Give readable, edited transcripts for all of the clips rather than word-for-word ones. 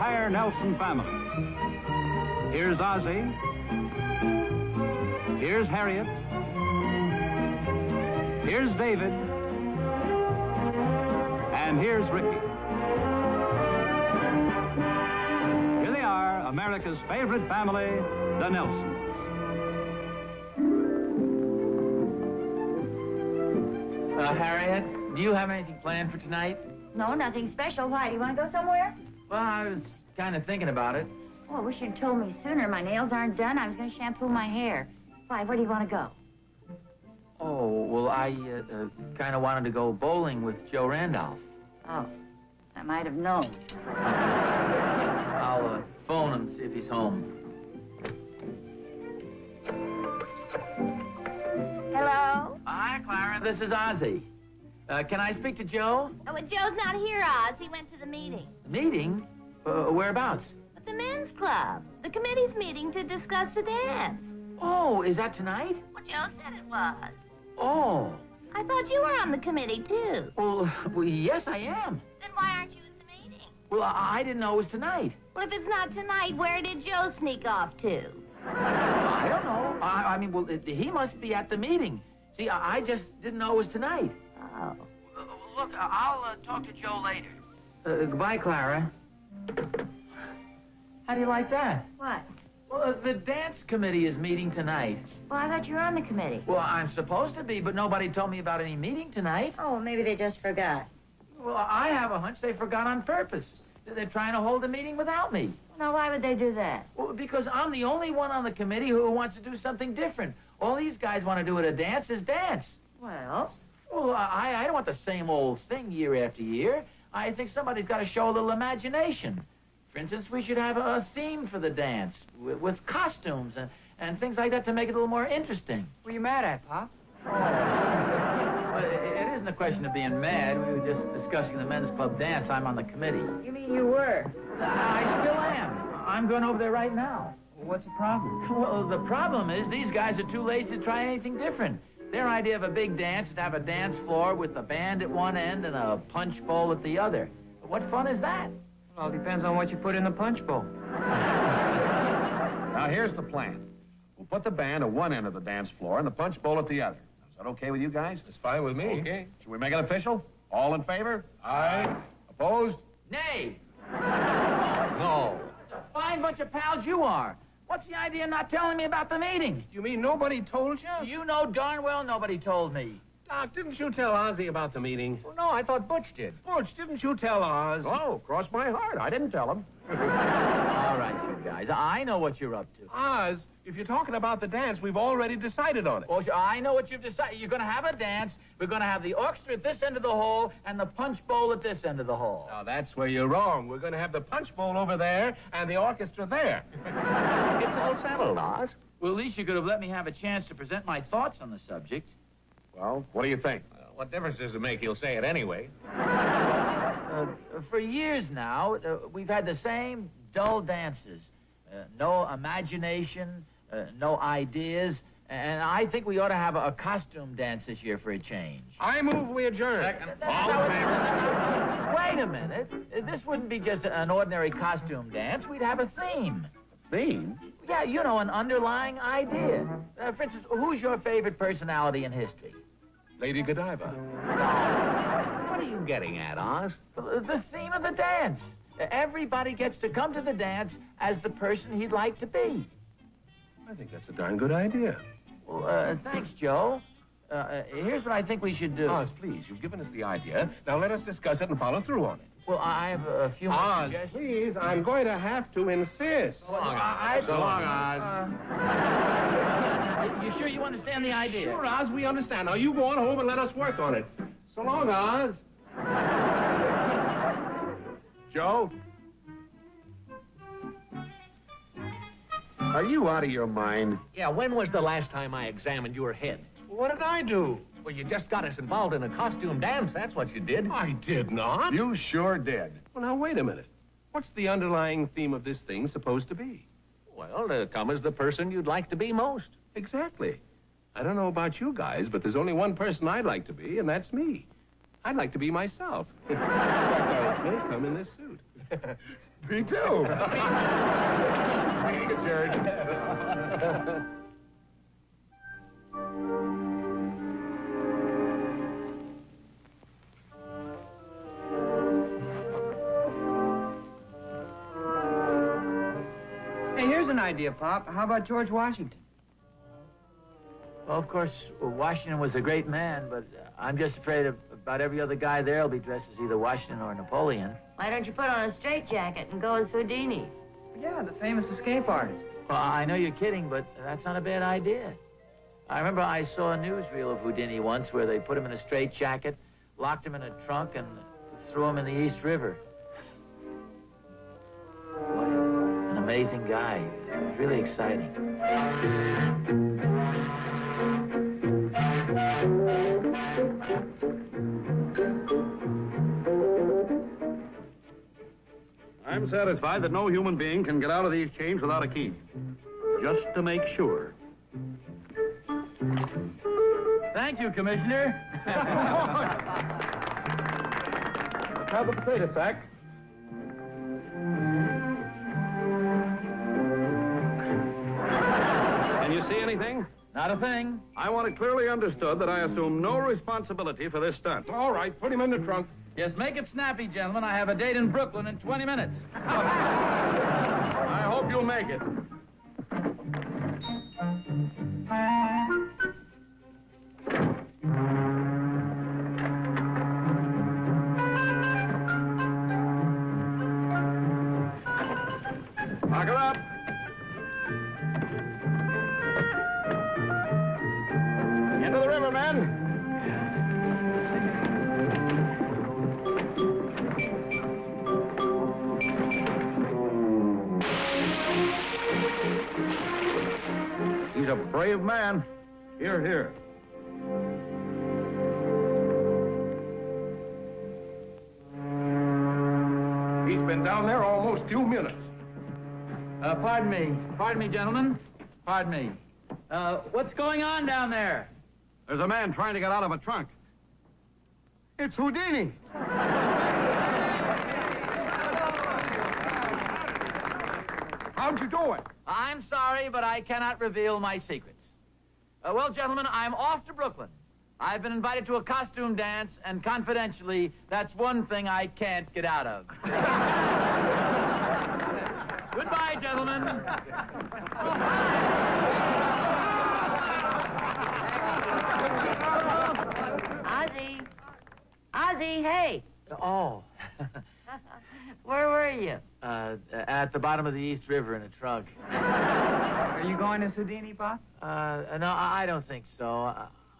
entire Nelson family. Here's Ozzie. Here's Harriet. Here's David. And here's Ricky. Here they are, America's favorite family, the Nelsons. Harriet, do you have anything planned for tonight? No, nothing special. Why? Do you want to go somewhere? Well, I was kind of thinking about it. Oh, I wish you'd told me sooner. My nails aren't done. I was going to shampoo my hair. Why? Where do you want to go? Oh, well, I kind of wanted to go bowling with Joe Randolph. Oh, I might have known. I'll phone him, see if he's home. Hello? Hi, Clara. This is Ozzie. Can I speak to Joe? Oh, well, Joe's not here, Oz. He went to the meeting. Meeting? Whereabouts? At the men's club. The committee's meeting to discuss the dance. Oh, is that tonight? Well, Joe said it was. Oh. I thought you were on the committee, too. Well, yes, I am. Then why aren't you at the meeting? Well, I didn't know it was tonight. Well, if it's not tonight, where did Joe sneak off to? I don't know. I mean, well, he must be at the meeting. See, I just didn't know it was tonight. Oh. Look, I'll talk to Joe later. Goodbye, Clara. How do you like that? What? Well, the dance committee is meeting tonight. Well, I thought you were on the committee. Well, I'm supposed to be, but nobody told me about any meeting tonight. Oh, well, maybe they just forgot. Well, I have a hunch they forgot on purpose. They're trying to hold a meeting without me. Now, why would they do that? Well, because I'm the only one on the committee who wants to do something different. All these guys want to do at a dance is dance. Well? Well, I don't want the same old thing year after year. I think somebody's got to show a little imagination. For instance, we should have a theme for the dance with costumes and things like that to make it a little more interesting. What are you mad at, Pop? Well, it isn't a question of being mad. We were just discussing the men's club dance. I'm on the committee. You mean you were? I still am. I'm going over there right now. Well, what's the problem? Well, the problem is these guys are too lazy to try anything different. Their idea of a big dance is to have a dance floor with a band at one end and a punch bowl at the other. What fun is that? Well, it depends on what you put in the punch bowl. Now, here's the plan. We'll put the band at one end of the dance floor and the punch bowl at the other. Is that okay with you guys? It's fine with me. Okay. Should we make it official? All in favor? Aye. Opposed? Nay. No. It's a fine bunch of pals you are. What's the idea of not telling me about the meeting? You mean nobody told you? You know darn well nobody told me. Doc, didn't you tell Ozzie about the meeting? Well, no, I thought Butch did. Butch, didn't you tell Oz? Oh, cross my heart. I didn't tell him. All right, you guys. I know what you're up to. Oz, if you're talking about the dance, we've already decided on it. Well, I know what you've decided. You're going to have a dance. We're going to have the orchestra at this end of the hall and the punch bowl at this end of the hall. Now, that's where you're wrong. We're going to have the punch bowl over there and the orchestra there. It's all settled, Oz. Well, at least you could have let me have a chance to present my thoughts on the subject. Well, what do you think? What difference does it make? He'll say it anyway. For years now, we've had the same dull dances. No imagination, no ideas, and I think we ought to have a costume dance this year for a change. I move we adjourn. All in favor? Wait a minute. This wouldn't be just an ordinary costume dance. We'd have a theme. Theme? Yeah, you know, an underlying idea. For instance, who's your favorite personality in history? Lady Godiva. What are you getting at, Oz? The theme of the dance. Everybody gets to come to the dance as the person he'd like to be. I think that's a darn good idea. Well, thanks, Joe. Here's what I think we should do. Oz, please, you've given us the idea. Now let us discuss it and follow through on it. Well, I have a few more Oz, suggestions. please, I'm going to have to insist. So long, Oz. You sure you understand the idea? Sure, Oz, we understand. Now you go on home and let us work on it. So long, Oz. Joe? Are you out of your mind? Yeah, when was the last time I examined your head? What did I do? Well, you just got us involved in a costume dance, that's what you did. I did not. You sure did. Well, now, wait a minute. What's the underlying theme of this thing supposed to be? Well, to come as the person you'd like to be most. Exactly. I don't know about you guys, but there's only one person I'd like to be, and that's me. I'd like to be myself. In fact, I may come in this suit. Me too. Take a church. Hey, here's an idea, Pop. How about George Washington? Well, of course, Washington was a great man, but I'm just afraid about every other guy there will be dressed as either Washington or Napoleon. Why don't you put on a straitjacket and go as Houdini? Yeah, the famous escape artist. Well, I know you're kidding, but that's not a bad idea. I remember I saw a newsreel of Houdini once where they put him in a straitjacket, locked him in a trunk, and threw him in the East River. Boy, an amazing guy. It was really exciting. I'm satisfied that no human being can get out of these chains without a key. Just to make sure. Thank you, Commissioner. Have the potato sack. Can you see anything? Not a thing. I want it clearly understood that I assume no responsibility for this stunt. All right, put him in the trunk. Yes, make it snappy, gentlemen. I have a date in Brooklyn in 20 minutes. I hope you'll make it. Lock her up. Into the river, men. He's a brave man. Here, here. He's been down there almost 2 minutes. Pardon me. Pardon me, gentlemen. Pardon me. What's going on down there? There's a man trying to get out of a trunk. It's Houdini. How'd you do it? I'm sorry, but I cannot reveal my secrets. Well, gentlemen, I'm off to Brooklyn. I've been invited to a costume dance, and confidentially, that's one thing I can't get out of. Goodbye, gentlemen. Ozzie. Ozzie, hey. Oh. Where were you? At the bottom of the East River in a trunk. Are you going as Houdini, Pop? No, I don't think so.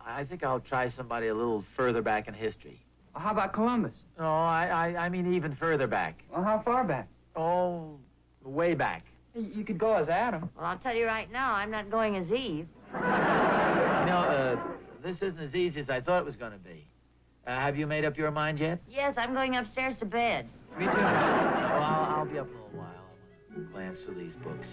I think I'll try somebody a little further back in history. Well, how about Columbus? No, I mean even further back. Well, how far back? Oh, way back. You could go as Adam. Well, I'll tell you right now, I'm not going as Eve. You know, this isn't as easy as I thought it was going to be. Have you made up your mind yet? Yes, I'm going upstairs to bed. Me too. Well, I'll be up in a little while. I want to glance through these books.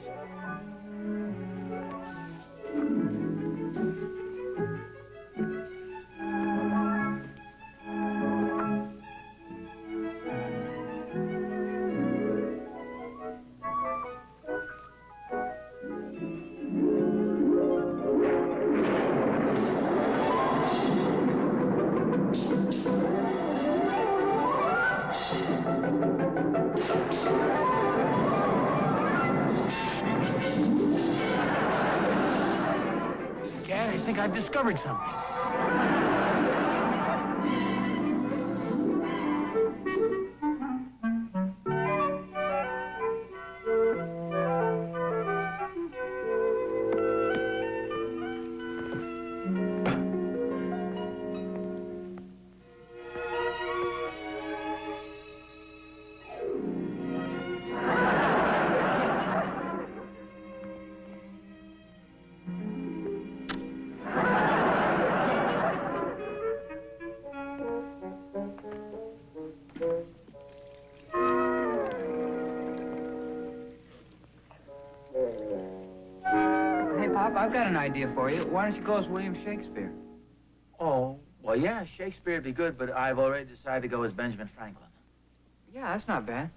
I think I've discovered something. I've got an idea for you. Why don't you go as William Shakespeare? Oh, well, yeah, Shakespeare'd be good, but I've already decided to go as Benjamin Franklin. Yeah, that's not bad.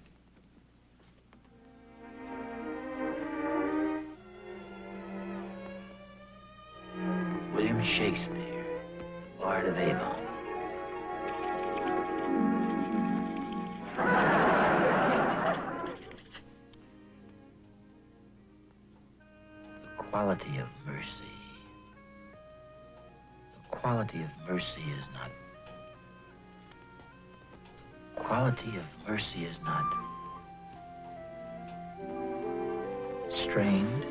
William Shakespeare, Bard of Avon. The quality of mercy. The quality of mercy is not... Quality of mercy is not... strained.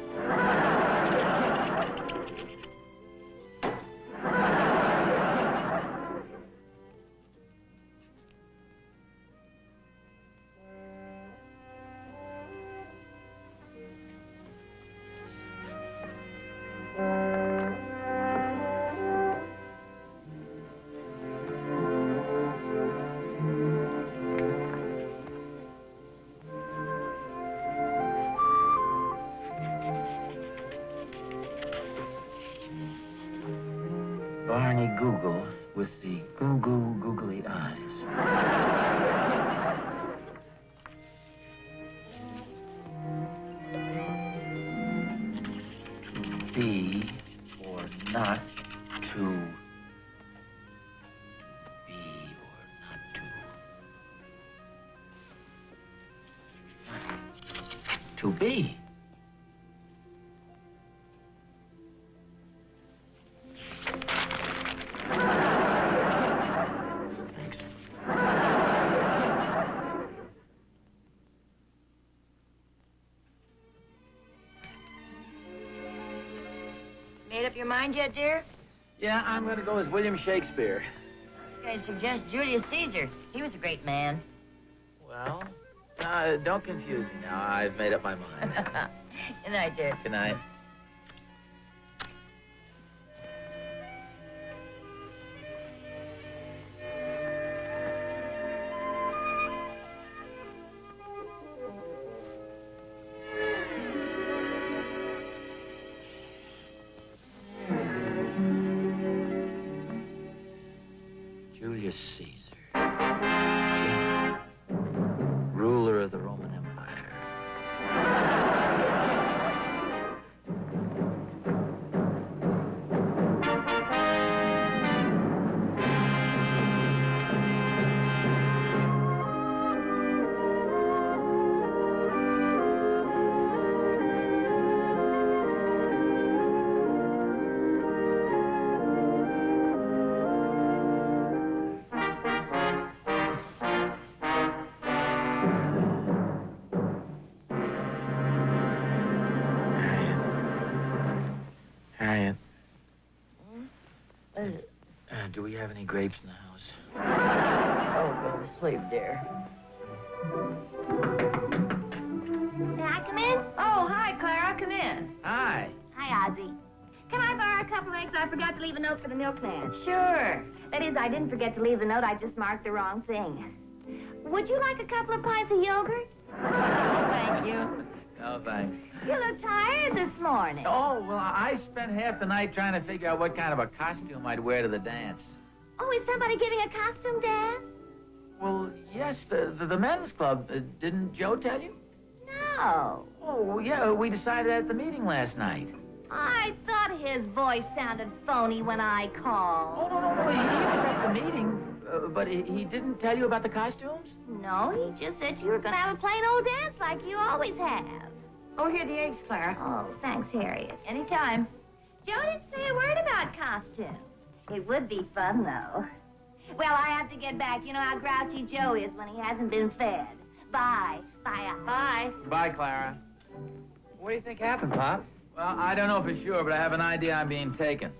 Barney Google with the googly eyes. To be or not to be or not to be. Thanks. Made up your mind yet, dear? Yeah, I'm gonna go as William Shakespeare. I was going to suggest Julius Caesar. He was a great man. Well, don't confuse me now. I've made up my mind. Good night, dear. Good night. Julius Caesar, king, ruler of the Roman Empire. Harriet. What is it? Do we have any grapes in the house? Oh, go to sleep, dear. May I come in? Oh, hi, Clara. Come in. Hi. Hi, Ozzie. Can I borrow a couple of eggs? I forgot to leave a note for the milkman. Sure. That is, I didn't forget to leave the note. I just marked the wrong thing. Would you like a couple of pints of yogurt? Thank you. No, thanks. You look tired this morning. Oh, well, I spent half the night trying to figure out what kind of a costume I'd wear to the dance. Oh, is somebody giving a costume dance? Well, yes, the men's club. Didn't Joe tell you? No. Oh, yeah, we decided at the meeting last night. I thought his voice sounded phony when I called. Oh, no, he was at the meeting, but he didn't tell you about the costumes? No, he just said you were going to have a plain old dance like you always have. Oh, here are the eggs, Clara. Oh, thanks, Harriet. Anytime. Joe didn't say a word about costumes. It would be fun, though. Well, I have to get back. You know how grouchy Joe is when he hasn't been fed. Bye. Bye. Bye. Bye, Clara. What do you think happened, Pop? Well, I don't know for sure, but I have an idea I'm being taken.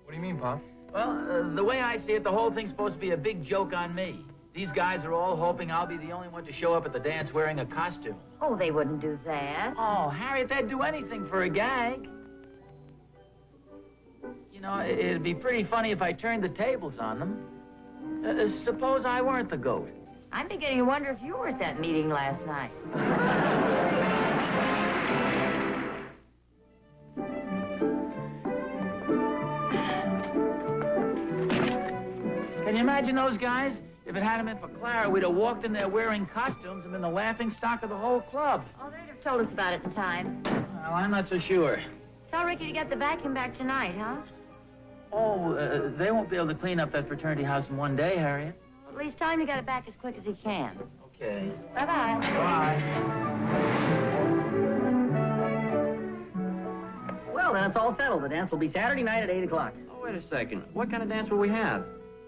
What do you mean, Pop? Well, the way I see it, the whole thing's supposed to be a big joke on me. These guys are all hoping I'll be the only one to show up at the dance wearing a costume. Oh, they wouldn't do that. Oh, Harriet, they'd do anything for a gag. You know, it'd be pretty funny if I turned the tables on them. Suppose I weren't the goat. I'm beginning to wonder if you were at that meeting last night. Can you imagine those guys? If it hadn't been for Clara, we'd have walked in there wearing costumes and been the laughing stock of the whole club. Oh, they'd have told us about it in time. Well, I'm not so sure. Tell Ricky to get the vacuum back tonight, huh? Oh, they won't be able to clean up that fraternity house in one day, Harriet. At least tell him to get it back as quick as he can. Okay. Bye-bye. Bye. Well, then it's all settled. The dance will be Saturday night at 8 o'clock. Oh, wait a second. What kind of dance will we have?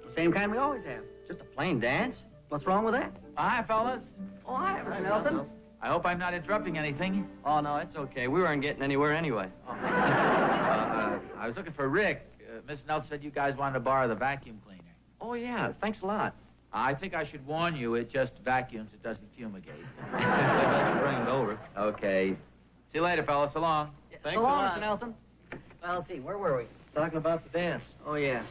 The same kind we always have. Just a plain dance. What's wrong with that? Hi, fellas. Oh, hi, Nelson. I hope I'm not interrupting anything. Oh, no, it's okay. We weren't getting anywhere anyway. I was looking for Rick. Miss Nelson said you guys wanted to borrow the vacuum cleaner. Oh, yeah. Thanks a lot. I think I should warn you, it just vacuums, it doesn't fumigate. Bring it over. Okay. See you later, fellas. So long. Thanks So a long, lot. Mr. Nelson. Well, let's see. Where were we? Talking about the dance. Oh, yes.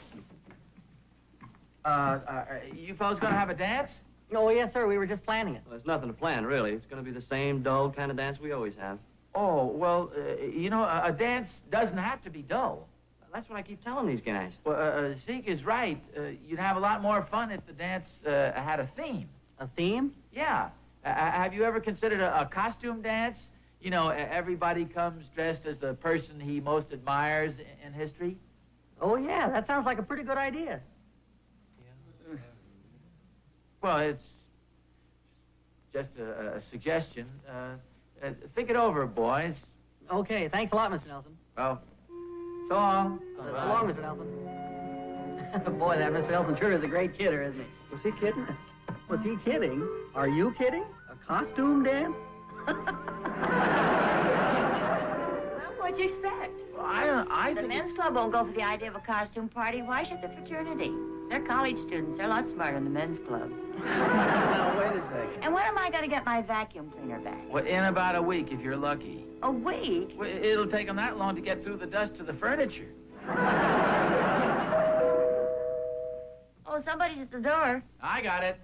You fellas gonna have a dance? Oh, yes, sir. We were just planning it. Well, there's nothing to plan, really. It's going to be the same dull kind of dance we always have. Oh, well, you know, a dance doesn't have to be dull. That's what I keep telling these guys. Well, Zeke is right. You'd have a lot more fun if the dance had a theme. A theme? Yeah. Have you ever considered a costume dance? You know, everybody comes dressed as the person he most admires in history. Oh, yeah. That sounds like a pretty good idea. Well, it's just a suggestion. Think it over, boys. Okay. Thanks a lot, Mr. Nelson. Well, so long. So long, Mr. Nelson. Boy, that Mr. Nelson sure is a great kidder, isn't he? Was he kidding? Was he kidding? Are you kidding? A costume dance? Well, what'd you expect? Well, I The think men's club won't go for the idea of a costume party. Why should the fraternity? They're college students. They're a lot smarter than the men's club. Now, wait a second. And when am I going to get my vacuum cleaner back? Well, in about a week, if you're lucky. A week? Well, it'll take them that long to get through the dust to the furniture. Oh, somebody's at the door. I got it.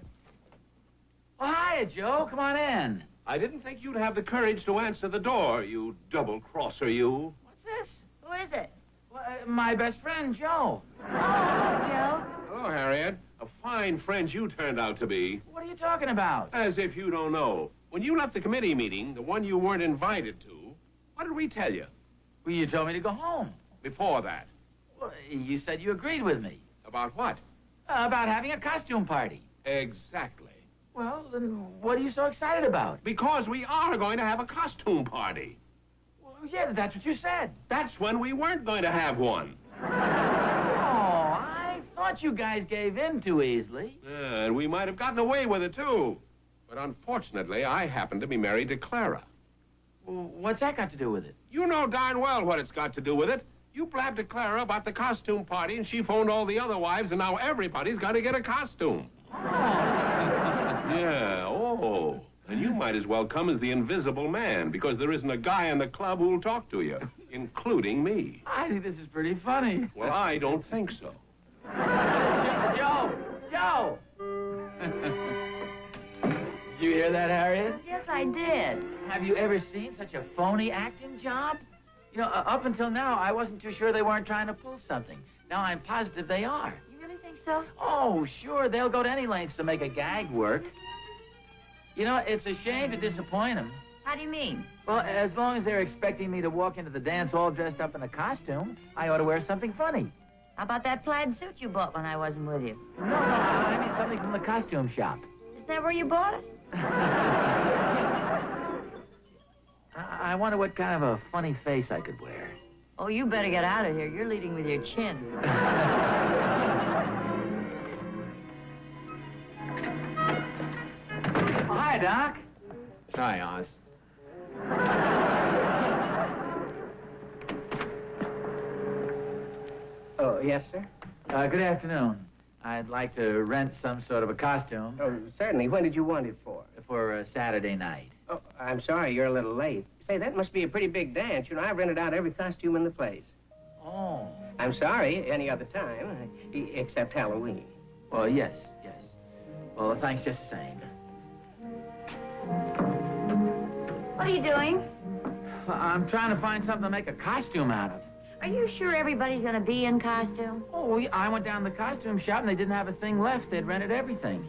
Well, hiya, Joe. Come on in. I didn't think you'd have the courage to answer the door, you double-crosser, you. What's this? Who is it? Well, my best friend, Joe. Oh, hello, Joe. Hello, Harriet. A fine friend you turned out to be. What are you talking about? As if you don't know. When you left the committee meeting, the one you weren't invited to, what did we tell you? Well, you told me to go home. Before that? Well, you said you agreed with me. About what? About having a costume party. Exactly. Well, then what are you so excited about? Because we are going to have a costume party. Well, yeah, that's what you said. That's when we weren't going to have one. Oh, I thought you guys gave in too easily. And we might have gotten away with it, too. But unfortunately, I happen to be married to Clara. Well, what's that got to do with it? You know darn well what it's got to do with it. You blabbed to Clara about the costume party, and she phoned all the other wives, and now everybody's got to get a costume. Yeah, oh. And you might as well come as the invisible man, because there isn't a guy in the club who'll talk to you, including me. I think this is pretty funny. Well, I don't think so. Joe! Joe! Did you hear that, Harriet? Yes, I did. Have you ever seen such a phony acting job? You know, up until now, I wasn't too sure they weren't trying to pull something. Now I'm positive they are. You really think so? Oh, sure, they'll go to any lengths to make a gag work. You know, it's a shame to disappoint them. How do you mean? Well, as long as they're expecting me to walk into the dance all dressed up in a costume, I ought to wear something funny. How about that plaid suit you bought when I wasn't with you? No, I mean something from the costume shop. Is that where you bought it? I wonder what kind of a funny face I could wear. Oh, you better get out of here. You're leading with your chin. Oh, hi, Doc. Hi, Oz. Oh, yes, sir? Good afternoon. I'd like to rent some sort of a costume Oh, certainly. When did you want it for? for Saturday night. Oh, I'm sorry, you're a little late. Say, that must be a pretty big dance. You know, I've rented out every costume in the place. Oh. I'm sorry, any other time, except Halloween. Well, yes. Well, thanks just the same. What are you doing? I'm trying to find something to make a costume out of. Are you sure everybody's going to be in costume? Oh, I went down to the costume shop and they didn't have a thing left. They'd rented everything.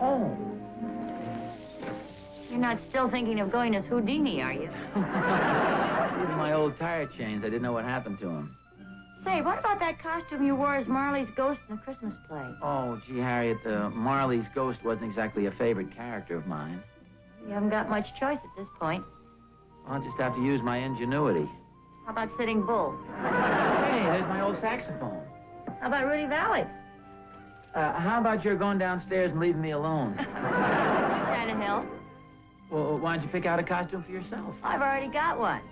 Oh. You're not still thinking of going as Houdini, are you? These are my old tire chains. I didn't know what happened to them. Say, what about that costume you wore as Marley's ghost in the Christmas play? Oh, gee, Harriet, Marley's ghost wasn't exactly a favorite character of mine. You haven't got much choice at this point. I'll just have to use my ingenuity. How about Sitting Bull? Hey, there's my old saxophone. How about Rudy Valley? How about your going downstairs and leaving me alone? Trying to help? Well, why don't you pick out a costume for yourself? I've already got one.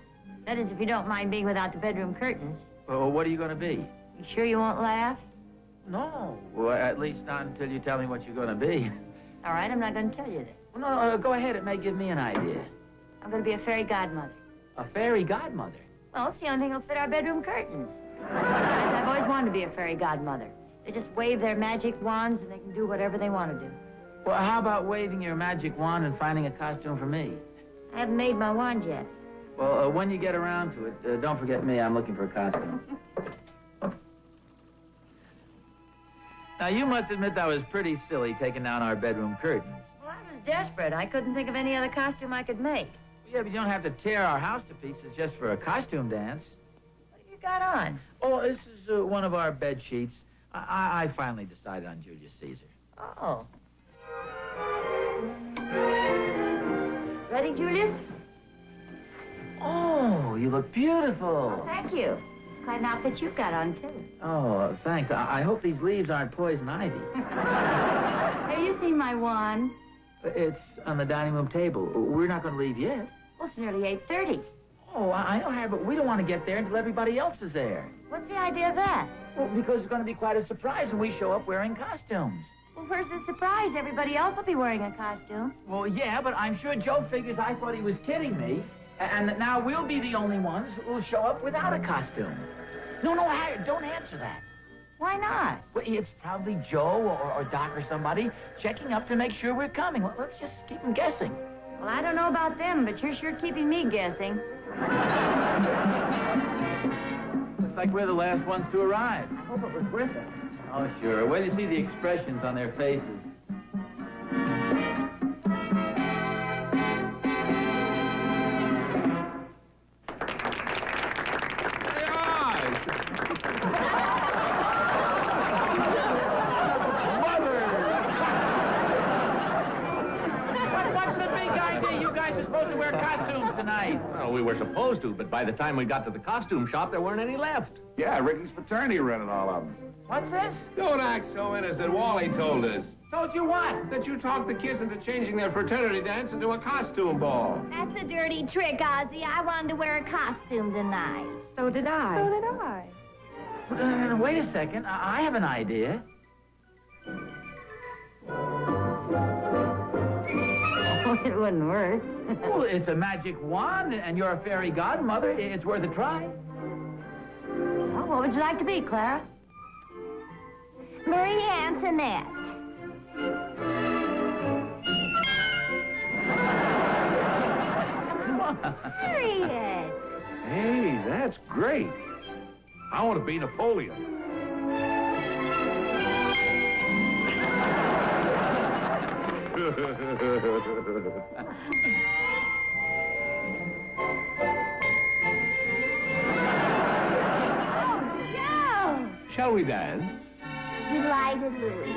That is, if you don't mind being without the bedroom curtains. Well, what are you going to be? You sure you won't laugh? No. Well, at least not until you tell me what you're going to be. All right, I'm not going to tell you this. Well, no, go ahead. It may give me an idea. I'm going to be a fairy godmother. A fairy godmother? Well, it's the only thing that'll fit our bedroom curtains. Besides, I've always wanted to be a fairy godmother. They just wave their magic wands and they can do whatever they want to do. Well, how about waving your magic wand and finding a costume for me? I haven't made my wand yet. Well, when you get around to it, don't forget me. I'm looking for a costume. Now, you must admit that was pretty silly taking down our bedroom curtains. Well, I was desperate. I couldn't think of any other costume I could make. Yeah, but you don't have to tear our house to pieces just for a costume dance. What have you got on? Oh, this is one of our bed sheets. I finally decided on Julius Caesar. Oh. Ready, Julius? Oh, you look beautiful. Oh, thank you. It's quite an outfit you've got on, too. Oh, thanks. I hope these leaves aren't poison ivy. Have you seen my wand? It's on the dining room table. We're not going to leave yet. Well, it's nearly 8:30. Oh, I know, Harry, but we don't want to get there until everybody else is there. What's the idea of that? Well, because it's going to be quite a surprise when we show up wearing costumes. Well, where's the surprise? Everybody else will be wearing a costume. Well, yeah, but I'm sure Joe figures I thought he was kidding me, and that now we'll be the only ones who'll show up without a costume. No, Harry, don't answer that. Why not? Well, it's probably Joe or Doc or somebody checking up to make sure we're coming. Well, let's just keep them guessing. Well, I don't know about them, but you're sure keeping me guessing. Looks like we're the last ones to arrive. I hope it was worth it. Oh, sure. Wait till you see the expressions on their faces. Well, we were supposed to, but by the time we got to the costume shop, there weren't any left. Yeah, Ricky's fraternity rented all of them. What's this? Don't act so innocent. Wally told us. Told you what? That you talked the kids into changing their fraternity dance into a costume ball. That's a dirty trick, Ozzie. I wanted to wear a costume tonight. So did I. So did I. Wait a second. I have an idea. Oh, it wouldn't work. Well, it's a magic wand, and you're a fairy godmother. It's worth a try. Well, what would you like to be, Clara? Marie Antoinette. Harriet. Hey, that's great. I want to be Napoleon. Joe. Shall we dance? Delightedly.